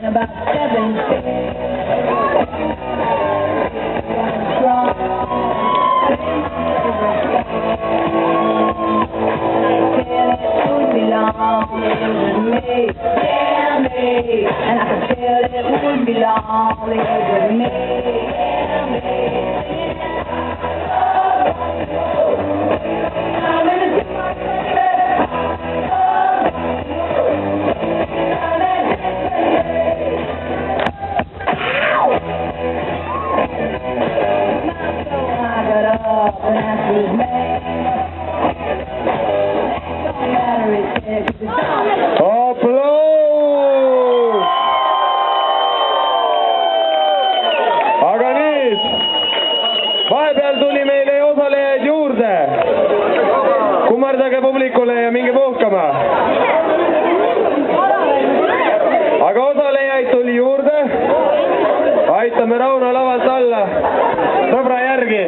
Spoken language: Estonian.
About 7 and I could tell it would be lonely with me. Aga nüüd, vahepeal tuli meile osalejaid juurde. Kummardage publikule ja minge puhkama. Aga osalejaid tuli juurde. Aitame Rauno lavalt alla. Sõbra järgi.